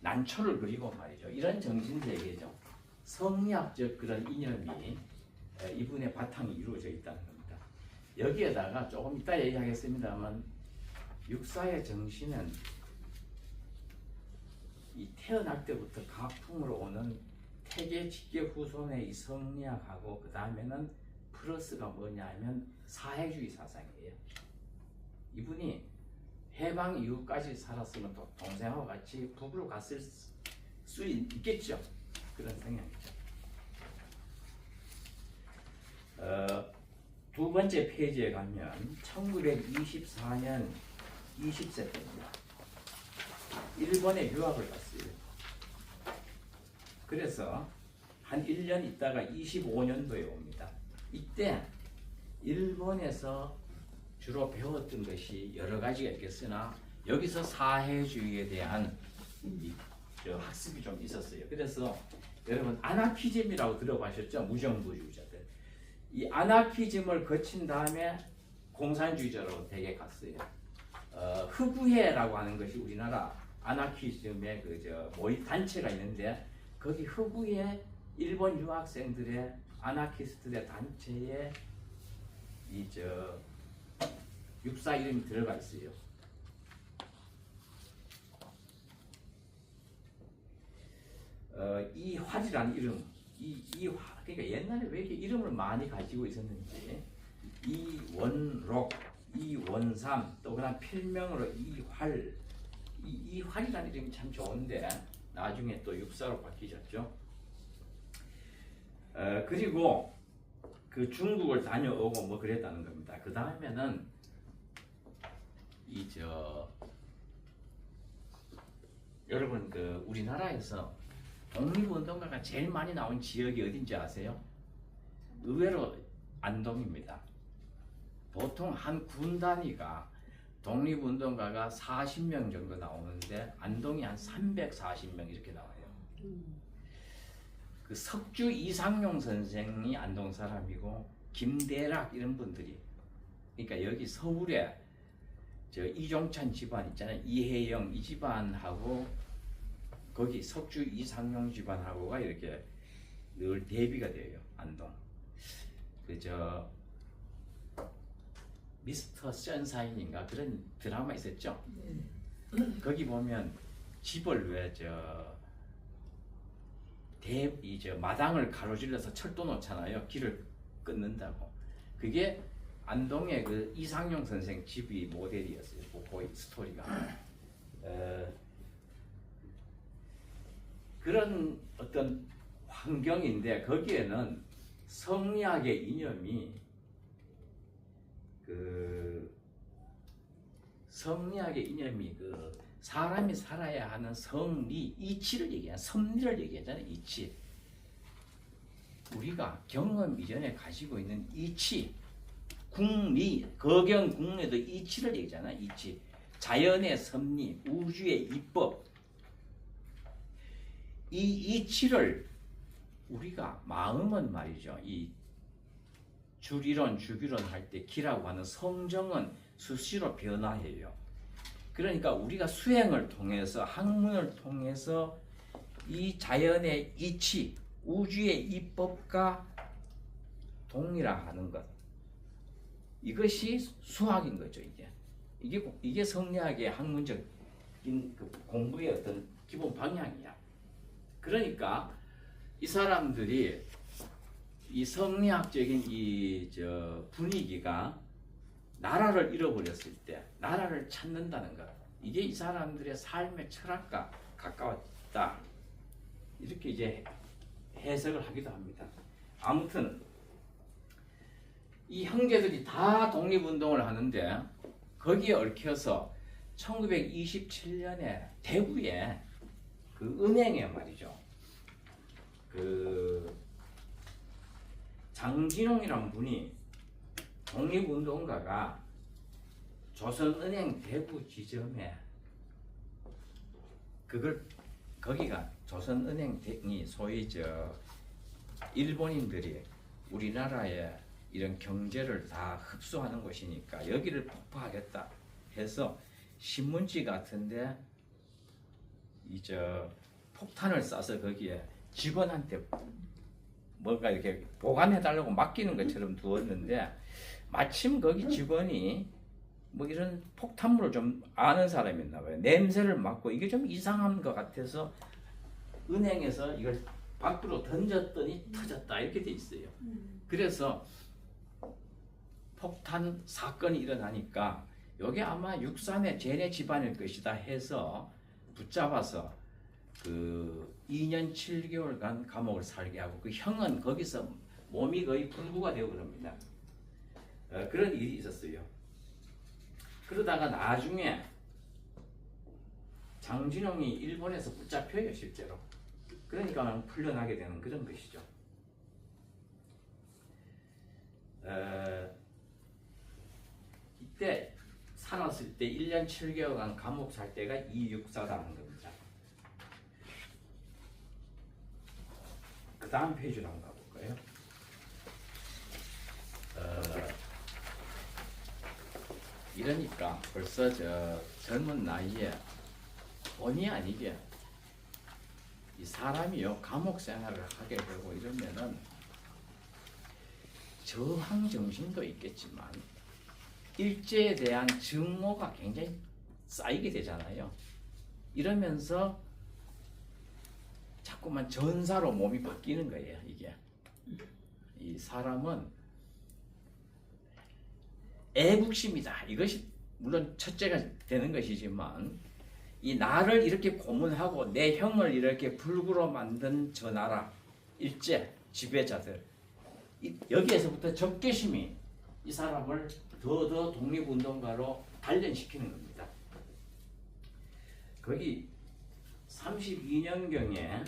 난초를 그리고 말이죠. 이런 정신세계죠. 성리학적 그런 이념이 이분의 바탕이 이루어져 있다는 겁니다. 여기에다가 조금 이따 얘기하겠습니다만 육사의 정신은 이 태어날 때부터 가풍으로 오는 태계 직계 후손의 이 성리학하고 그 다음에는 플러스가 뭐냐면 사회주의 사상이에요. 이분이 해방 이후까지 살았으면 또 동생하고 같이 북으로 갔을 수 있겠죠. 그런 성향이죠. 두 번째 페이지에 가면 1924년 20세 때입니다. 일본에 유학을 갔어요. 그래서 한 1년 있다가 25년도에 옵니다. 이때 일본에서 주로 배웠던 것이 여러 가지가 있겠으나 여기서 사회주의에 대한 학습이 좀 있었어요. 그래서 여러분 아나키즘이라고 들어보셨죠? 무정부주의자들. 이 아나키즘을 거친 다음에 공산주의자로 대개 갔어요. 흑우회라고 하는 것이 우리나라 아나키즘의 모임 단체가 있는데 거기 흑우회 일본 유학생들의 아나키스트들의 단체에 육사 이름이 들어가 있어요. 이 활이라는 이름, 그러니까 옛날에 왜 이렇게 이름을 많이 가지고 있었는지, 이원록, 이원삼, 또 그다음 필명으로 이활, 이활이라는 이름이 참 좋은데 나중에 또 육사로 바뀌셨죠. 그리고 그 중국을 다녀오고 뭐 그랬다는 겁니다. 그 다음에는 여러분 그 우리나라에서 독립운동가가 제일 많이 나온 지역이 어딘지 아세요? 의외로 안동입니다. 보통 한 군 단위가 독립운동가가 40명 정도 나오는데 안동이 한 340명 이렇게 나와요. 그 석주 이상용 선생이 안동 사람이고 김대락 이런 분들이, 그러니까 여기 서울에 저 이종찬 집안 있잖아요. 이혜영 이 집안하고 거기 석주 이상용 집안하고가 이렇게 늘 대비가 돼요. 안동. 그저 미스터 선샤인인가 그런 드라마 있었죠. 거기 보면 집을 마당을 가로질러서 철도 놓잖아요. 길을 끊는다고. 그게 안동의 그 이상용 선생 집이 모델이었어요. 그 스토리가. 그런 어떤 환경인데 거기에는 성리학의 이념이 그 사람이 살아야 하는 성리, 이치를 얘기하는, 섭리를 얘기하잖아요. 이치. 우리가 경험 이전에 가지고 있는 이치, 궁리, 거경궁에도 이치를 얘기하잖아요. 이치. 자연의 섭리, 우주의 이법. 이 이치를 우리가 마음은 말이죠. 이 줄이론, 주기론 할 때 기라고 하는 성정은 수시로 변화해요. 그러니까 우리가 수행을 통해서, 학문을 통해서 이 자연의 이치, 우주의 이법과 동일화하는 것. 이것이 수학인 거죠, 이게. 이게 성리학의 학문적인 그 공부의 어떤 기본 방향이야. 그러니까 이 사람들이 이 성리학적인 분위기가 나라를 잃어버렸을 때 나라를 찾는다는 것, 이게 이 사람들의 삶의 철학과 가까웠다. 이렇게 이제 해석을 하기도 합니다. 아무튼 이 형제들이 다 독립운동을 하는데 거기에 얽혀서 1927년에 대구에 그 은행에 말이죠. 그 장진홍이란 분이 독립운동가가 조선은행 대구 지점에 거기가 조선은행이 소위 일본인들이 우리나라의 이런 경제를 다 흡수하는 곳이니까 여기를 폭파하겠다 해서 신문지 같은데 폭탄을 쏴서 거기에 직원한테 뭔가 이렇게 보관해달라고 맡기는 것처럼 두었는데 마침 거기 직원이 뭐 이런 폭탄물을 좀 아는 사람이었나 봐요. 냄새를 맡고 이게 좀 이상한 것 같아서 은행에서 이걸 밖으로 던졌더니 터졌다 이렇게 돼 있어요. 그래서 폭탄 사건이 일어나니까 여기 아마 육산의 쟤네 집안일 것이다 해서 붙잡아서 그 2년 7개월간 감옥을 살게 하고 그 형은 거기서 몸이 거의 불구가 되고 그럽니다. 그런 일이 있었어요. 그러다가 나중에 장진홍이 일본에서 붙잡혀요, 실제로. 그러니까 풀려나게 되는 그런 것이죠. 이때 살았을 때 1년 7개월간 감옥 살 때가 이육사라는 겁니다. 그 다음 페이지로 한번 가볼까요? 이러니까 벌써 젊은 나이에 본의 아니게 이 사람이요 감옥 생활을 하게 되고 이러면은 저항 정신도 있겠지만 일제에 대한 증오가 굉장히 쌓이게 되잖아요. 이러면서 자꾸만 전사로 몸이 바뀌는 거예요. 이게 이 사람은 애국심이다. 이것이 물론 첫째가 되는 것이지만 이 나를 이렇게 고문하고 내 형을 이렇게 불구로 만든 저 나라 일제 지배자들 여기에서부터 적개심이 이 사람을 더 독립운동가로 단련시키는 겁니다. 거기 32년경에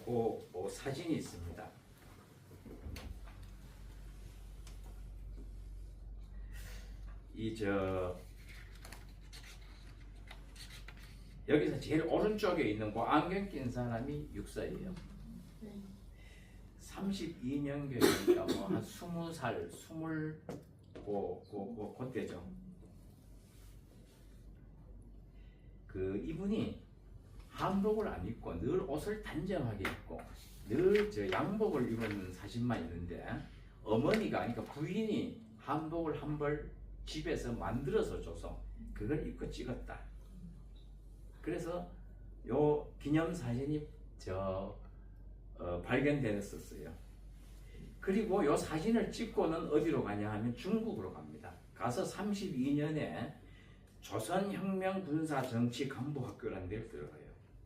그 사진이 있습니다. 여기서 제일 오른쪽에 있는 그 안경 낀 사람이 육사예요. 32년경이니까 뭐 한 20살, 20 그때죠. 이분이 한복을 안 입고 늘 옷을 단정하게 입고 늘 저 양복을 입은 사진만 있는데 어머니가 그러니까 부인이 한복을 한 벌 집에서 만들어서 줘서 그걸 입고 찍었다. 그래서 요 기념 사진이 발견되었었어요. 그리고 요 사진을 찍고는 어디로 가냐 하면 중국으로 갑니다. 가서 32년에 조선혁명군사정치간부학교라는 데를 들어가요.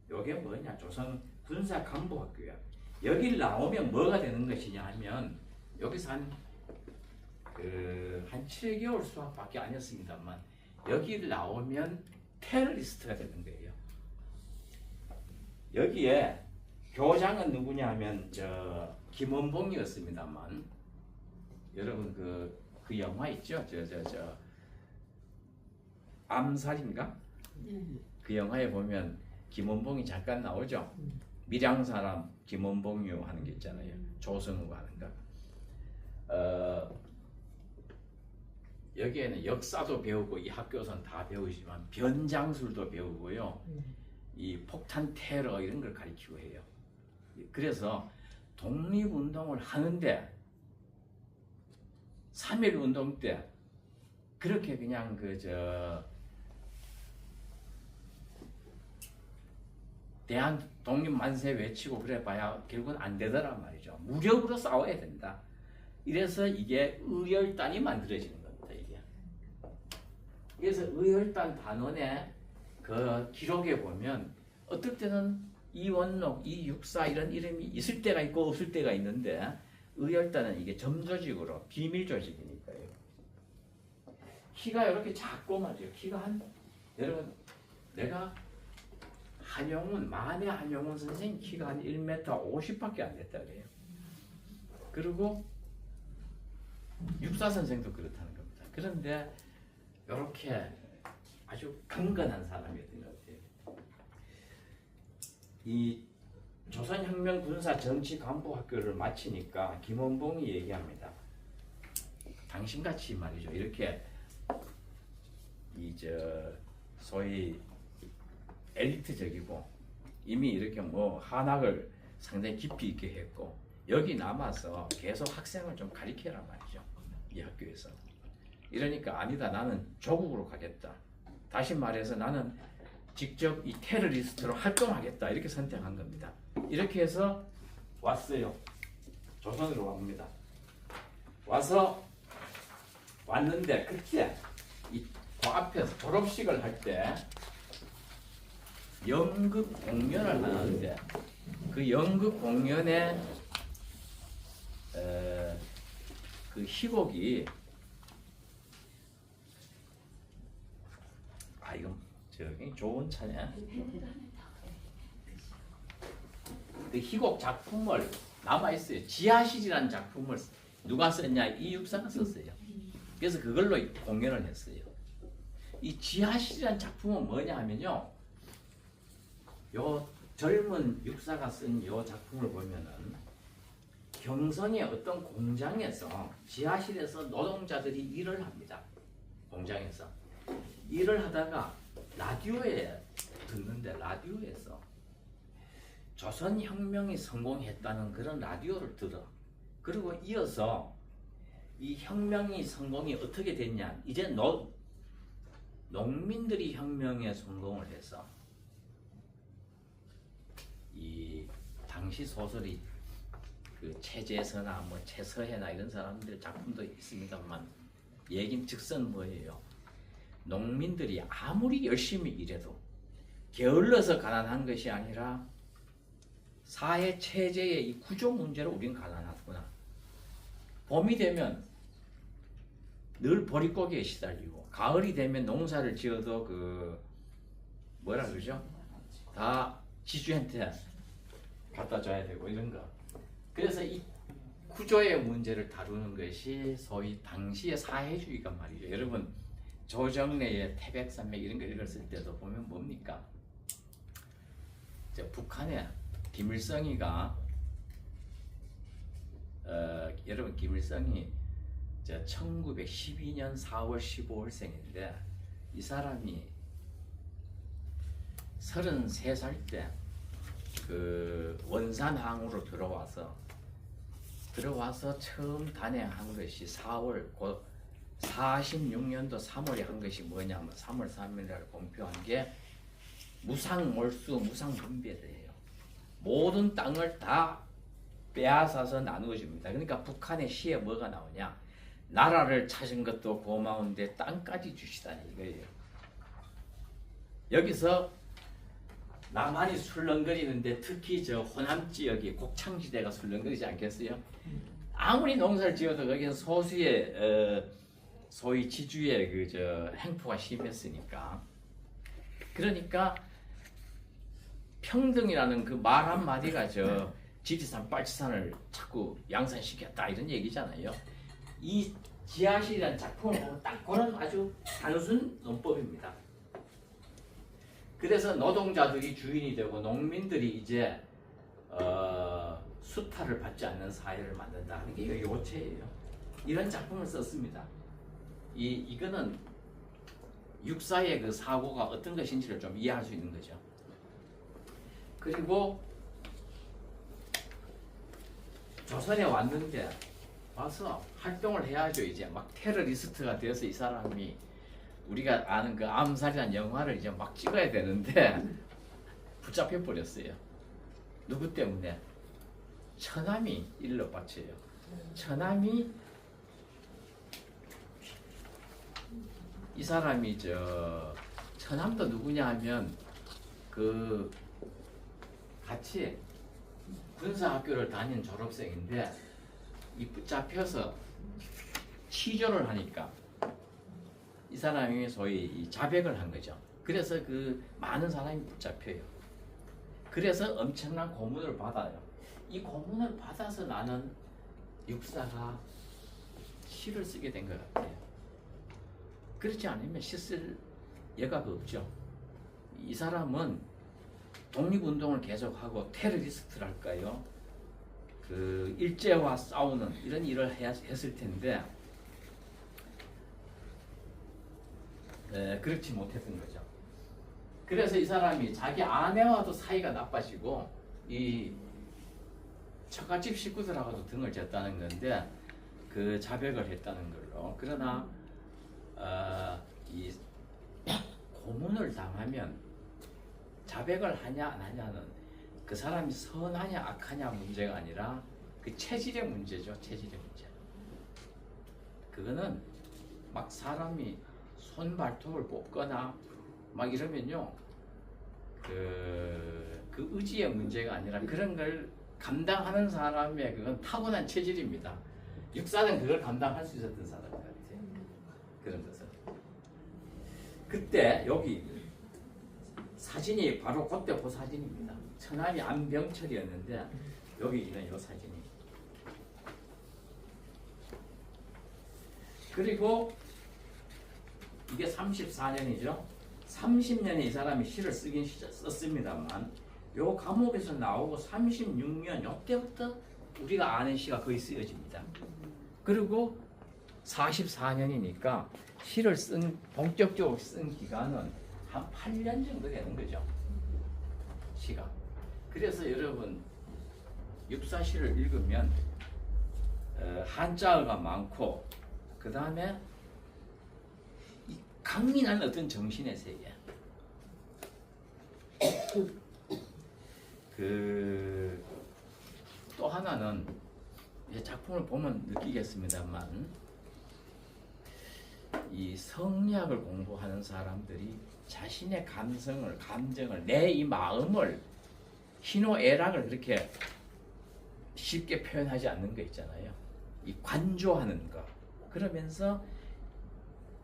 요게 뭐냐? 조선군사간부학교야. 여길 나오면 뭐가 되는 것이냐 하면 여기서 한 7개월 수학밖에 아니었습니다만 여기를 나오면 테러리스트가 되는 거예요. 여기에 교장은 누구냐 하면 김원봉이었습니다만 여러분 그 영화 있죠? 암살인가? 그 영화에 보면 김원봉이 잠깐 나오죠. 밀양사람 김원봉유 하는 게 있잖아요. 조성우가 하는 거. 여기에는 역사도 배우고 이 학교에서는 다 배우지만 변장술도 배우고요. 이 폭탄 테러 이런 걸 가르치고 해요. 그래서 독립운동을 하는데 3.1 운동 때 그렇게 그냥 대한 독립 만세 외치고 그래 봐야 결국은 안 되더란 말이죠. 무력으로 싸워야 된다. 이래서 이게 의열단이 만들어지는 겁니다. 이게. 그래서 의열단 단원의 그 기록에 보면 어떨 때는 이원록, 이육사 이런 이름이 있을 때가 있고 없을 때가 있는데 의열단은 이게 점조직으로 비밀 조직이니까요. 키가 이렇게 작고 말이에요. 키가 여러분 내가 만해 한용운 선생님 키가 한 1m 50밖에 안 됐다 그래요. 그리고 육사 선생도 그렇다는 겁니다. 그런데 이렇게 아주 강건한 사람이었던 것 같아요. 이 조선혁명군사정치간부학교를 마치니까 김원봉이 얘기합니다. 당신같이 말이죠. 이렇게 소위 엘리트적이고 이미 이렇게 한학을 상당히 깊이 있게 했고 여기 남아서 계속 학생을 좀 가르쳐라 말이죠. 이 학교에서. 이러니까 아니다. 나는 조국으로 가겠다. 다시 말해서 나는 직접 이 테러리스트로 활동하겠다. 이렇게 선택한 겁니다. 이렇게 해서 왔어요. 조선으로 옵니다. 왔는데 그때 그 앞에서 졸업식을 할 때 연극 공연을 하는데 그 연극 공연에 그 희곡이 이거 좋은 차냐? 그 희곡 작품을 남아있어요. 지하실이라는 작품을 누가 썼냐? 이육사가 썼어요. 그래서 그걸로 공연을 했어요. 이 지하실이라는 작품은 뭐냐 하면요. 요 젊은 육사가 쓴 요 작품을 보면은 경성의 어떤 공장에서 지하실에서 노동자들이 일을 합니다. 공장에서 일을 하다가 라디오에 듣는데 라디오에서 조선혁명이 성공했다는 그런 라디오를 들어. 그리고 이어서 이 혁명이 성공이 어떻게 됐냐? 이제 농민들이 혁명에 성공을 해서 이 당시 소설이 그 최재서나 뭐 최서해나 이런 사람들 작품도 있습니다만 얘긴 즉슨 뭐예요? 농민들이 아무리 열심히 일해도 게을러서 가난한 것이 아니라 사회 체제의 이 구조 문제로 우린 가난하구나. 봄이 되면 늘 보릿고기에 시달리고 가을이 되면 농사를 지어도 그 뭐라 그러죠? 다 지주한테 갖다 줘야 되고 이런 거. 그래서 이 구조의 문제를 다루는 것이 소위 당시의 사회주의가 말이죠. 여러분 조정래의 태백산맥 이런 거 읽었을 때도 보면 뭡니까? 북한에 김일성이가 여러분 김일성이 1912년 4월 15일생인데 이 사람이 33살 때 그 원산항으로 들어와서 처음 단행한 것이 4월 46년도 3월에 한 것이 뭐냐면 3월 3일 날 공표한 게 무상몰수 무상분배제예요. 모든 땅을 다 빼앗아서 나누어 줍니다. 그러니까 북한의 시에 뭐가 나오냐? 나라를 찾은 것도 고마운데 땅까지 주시다니 이거예요. 여기서 남한이 술렁거리는데 특히 저 호남 지역이 곡창지대가 술렁거리지 않겠어요? 아무리 농사를 지어도 거기는 소수의 소위 지주의 그 저 행포가 심했으니까. 그러니까 평등이라는 그 말 한마디가 저 지리산 빨치산을 자꾸 양산시켰다 이런 얘기잖아요. 이 지하실이라는 작품을 보면 딱 그런 아주 단순 논법입니다. 그래서 노동자들이 주인이 되고 농민들이 이제 수탈을 받지 않는 사회를 만든다 하는 게 요체예요. 이런 작품을 썼습니다. 이거는 육사의 그 사고가 어떤 것인지를 좀 이해할 수 있는 거죠. 그리고 조선에 왔는데 와서 활동을 해야죠. 이제 막 테러리스트가 되어서 이 사람이 우리가 아는 그 암살이라는 영화를 이제 막 찍어야 되는데 붙잡혀 버렸어요. 누구 때문에? 처남이 일러 바쳐요. 처남이 이 사람이 처남도 누구냐 하면 그 같이 군사학교를 다닌 졸업생인데 이 붙잡혀서 취조를 하니까 이 사람이 소위 자백을 한 거죠. 그래서 그 많은 사람이 붙잡혀요. 그래서 엄청난 고문을 받아요. 이 고문을 받아서 나는 육사가 시를 쓰게 된 것 같아요. 그렇지 않으면 시 쓸 여가가 없죠. 이 사람은 독립운동을 계속하고 테러리스트랄까요? 그 일제와 싸우는 이런 일을 했을 텐데 그렇지 못했던 거죠. 그래서 이 사람이 자기 아내와도 사이가 나빠지고 이 처갓집 식구들하고도 등을 졌다는 건데 그 자백을 했다는 걸로. 그러나 이 고문을 당하면 자백을 하냐 안 하냐는 그 사람이 선하냐 악하냐 문제가 아니라 그 체질의 문제죠. 체질의 문제. 그거는 막 사람이 손발톱을 뽑거나 막 이러면요 그 의지의 문제가 아니라 그런 걸 감당하는 사람의 그건 타고난 체질입니다. 육사는 그걸 감당할 수 있었던 사람 같아요. 그런 것은. 그때 여기 사진이 바로 그때 그 사진입니다. 처남이 안병철이었는데 여기 있는 이 사진이. 그리고 이게 34년이죠. 30년에 이 사람이 시를 쓰긴 썼습니다만 요 감옥에서 나오고 36년 요때부터 우리가 아는 시가 거의 쓰여집니다. 그리고 44년이니까 시를 본격적으로 쓴 기간은 한 8년 정도 되는 거죠. 시가. 그래서 여러분 육사시를 읽으면 한자어가 많고 그 다음에 강인한 어떤 정신의 세계. 또 하나는 작품을 보면 느끼겠습니다만 이 성리학을 공부하는 사람들이 자신의 감정을 내 이 마음을 희노애락을 그렇게 쉽게 표현하지 않는 거 있잖아요. 이 관조하는 거. 그러면서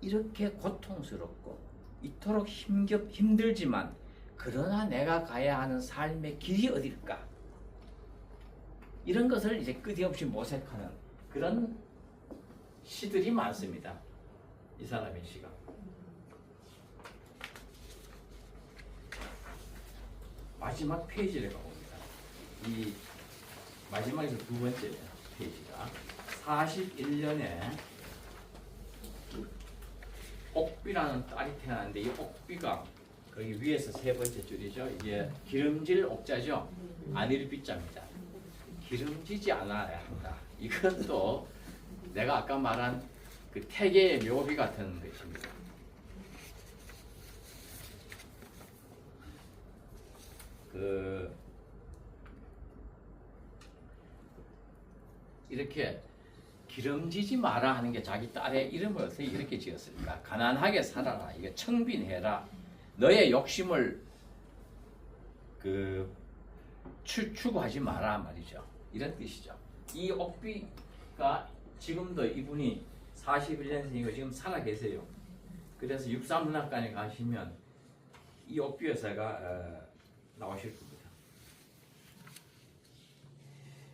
이렇게 고통스럽고 이토록 힘들지만 그러나 내가 가야 하는 삶의 길이 어딜까? 이런 것을 이제 끝없이 모색하는 그런 시들이 많습니다. 이 사람의 시가. 마지막 페이지를 가봅니다. 이 마지막에서 두 번째 페이지가 41년에 옥비라는 딸이 태어났는데 이 옥비가 거기 위에서 세 번째 줄이죠. 이게 기름질 옥자죠. 안일비자입니다. 기름지지 않아야 한다. 이것도 내가 아까 말한 그 태계의 묘비 같은 것입니다. 이렇게 기름지지 마라 하는 게 자기 딸의 이름을 어떻게 이렇게 지었을까? 가난하게 살아라. 이게 청빈해라. 너의 욕심을 추구하지 마라 말이죠. 이런 뜻이죠. 이 옥비가 지금도 이분이 41년생이고 지금 살아 계세요. 그래서 육사문학관에 가시면 이 옥비 여사가 나오실 겁니다.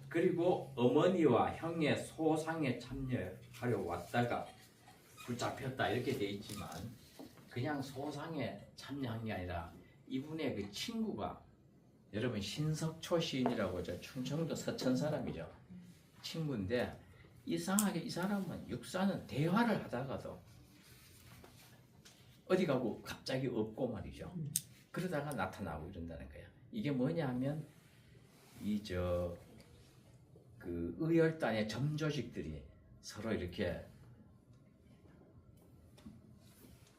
그리고 어머니와 형의 소상에 참여하려 왔다가 붙잡혔다 이렇게 돼 있지만 그냥 소상에 참여한 게 아니라 이분의 그 친구가 여러분 신석초 시인이라고 저 충청도 서천 사람이죠. 친구인데 이상하게 이 사람은 육사는 대화를 하다가도 어디 가고 갑자기 없고 말이죠. 그러다가 나타나고 이런다는 거예요. 이게 뭐냐 하면 그 의열단의 점조직들이 서로 이렇게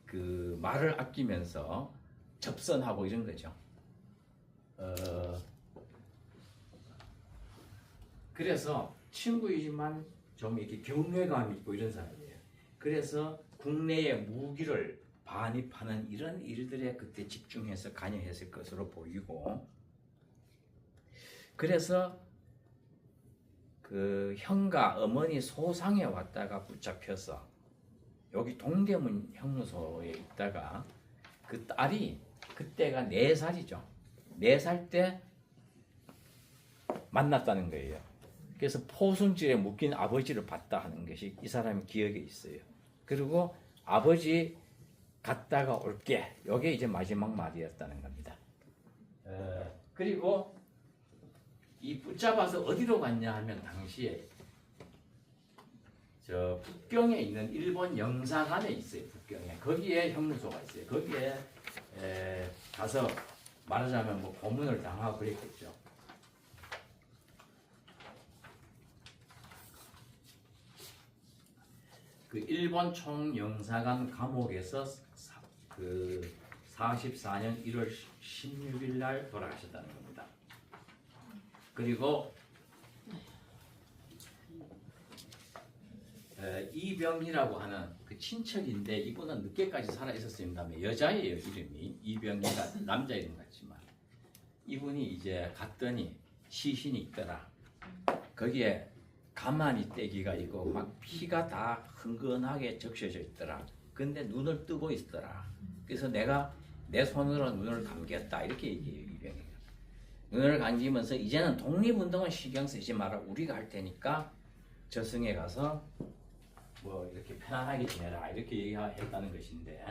그 말을 아끼면서 접선하고 이런 거죠. 그래서 친구이지만 좀 이렇게 경외감 있고 이런 사람이에요. 그래서 국내의 무기를 반입하는 이런 일들에 그때 집중해서 관여했을 것으로 보이고, 그래서 그 형과 어머니 소상에 왔다가 붙잡혀서 여기 동대문 형무소에 있다가 그 딸이 그때가 4살이죠. 4살 때 만났다는 거예요. 그래서 포승줄에 묶인 아버지를 봤다 하는 것이 이 사람의 기억에 있어요. 그리고 아버지 갔다가 올게. 이게 이제 마지막 말이었다는 겁니다. 그리고 이 붙잡아서 어디로 갔냐 하면 당시에 저 북경에 있는 일본 영사관에 있어요. 북경에. 거기에 형무소가 있어요. 거기에 가서 말하자면 뭐 고문을 당하고 그랬겠죠. 그 일본 총영사관 감옥에서 그 44년 1월 16일 날 돌아가셨다는 겁니다. 그리고 이병희라고 하는 그 친척인데 이분은 늦게까지 살아 있었습니다. 여자예요. 이름이 이병희가 남자 이름 같지만 이분이 이제 갔더니 시신이 있더라. 거기에 가만히 떼기가 있고 막 피가 다 흥건하게 적셔져 있더라. 근데 눈을 뜨고 있더라. 그래서 내가 내 손으로 눈을 감겼다 이렇게 얘기해요. 이병희가 눈을 감기면서 이제는 독립운동은 신경 쓰지 마라. 우리가 할 테니까 저승에 가서 뭐 이렇게 편안하게 지내라 이렇게 얘기했다는 것인데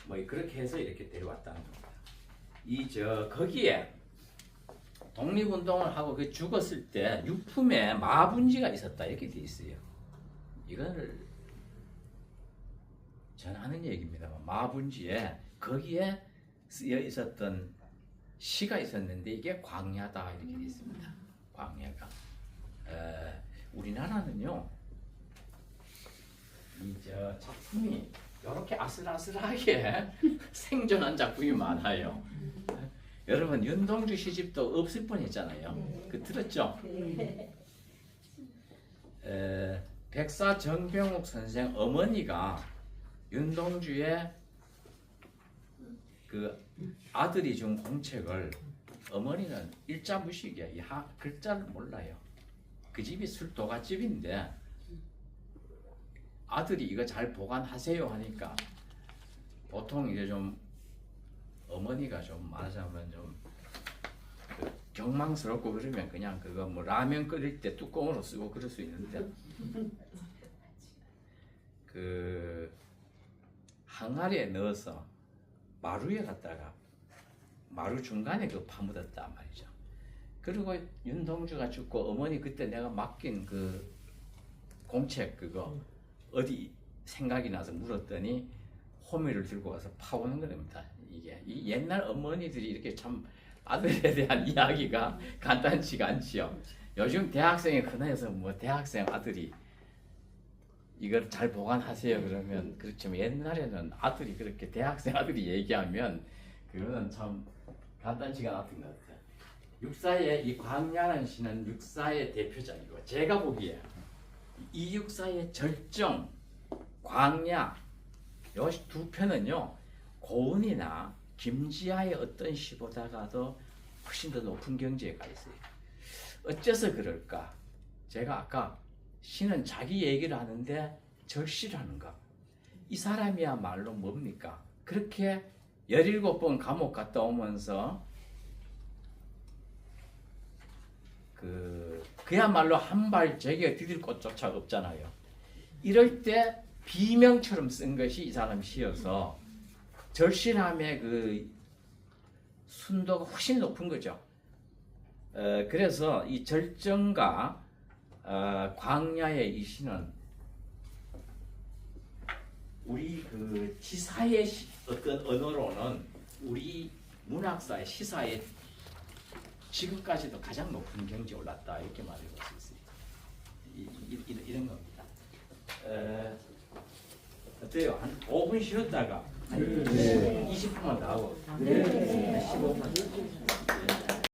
뭐 그렇게 해서 이렇게 데려왔다는 겁니다. 거기에 독립운동을 하고 그 죽었을 때 유품에 마분지가 있었다 이렇게 돼 있어요. 이거를 전하는 얘기입니다. 마분지에 거기에 쓰여 있었던 시가 있었는데 이게 광야다 이렇게 돼 있습니다. 광야가 우리나라는요, 이저 작품이 이렇게 아슬아슬하게 생존한 작품이 많아요. 여러분 윤동주 시집도 없을 뻔했잖아요. 그 들었죠? 백사 정병욱 선생 어머니가 윤동주의 그 아들이 준 공책을 어머니는 일자 무식이야. 글자를 몰라요. 그 집이 술도가집인데 아들이 이거 잘 보관하세요 하니까 보통 이제 좀 어머니가 좀 말하자면 좀 경망스럽고 그러면 그냥 그거 뭐 라면 끓일 때 뚜껑으로 쓰고 그럴 수 있는데 그 항아리에 넣어서 마루에 갖다가 마루 중간에 그 파묻었단 말이죠. 그리고 윤동주가 죽고 어머니 그때 내가 맡긴 그 공책 그거 어디 생각이 나서 물었더니 호미를 들고 가서 파오는 겁니다. 이게 이 옛날 어머니들이 이렇게 참 아들에 대한 이야기가 간단치가 않지요. 요즘 대학생이 흔해서 뭐 대학생 아들이 이걸 잘 보관하세요 그러면 그렇지만 옛날에는 아들이 그렇게 대학생 아들이 얘기하면 그거는 참 간단치가 않았던 것 같아요. 육사의 이 광야라는 시는 육사의 대표작이고 제가 보기에 이 육사의 절정, 광야 요 두 편은요 고은이나 김지아의 어떤 시보다가도 훨씬 더 높은 경지에 가 있어요. 어째서 그럴까? 제가 아까 시는 자기 얘기를 하는데 절실하는가? 이 사람이야말로 뭡니까? 그렇게 17번 감옥 갔다 오면서 그야말로 한 발 제게 디딜 곳조차 없잖아요. 이럴 때 비명처럼 쓴 것이 이 사람 시여서 절실함의 그 순도가 훨씬 높은 거죠. 그래서 이 절정과 광야의 이 시는 우리 그 지사의 어떤 언어로는 우리 문학사의 시사의 지금까지도 가장 높은 경지에 올랐다 이렇게 말할 수 있습니다. 이런 겁니다. 어때요? 한 5분 쉬었다가 20분만 더 하고 15분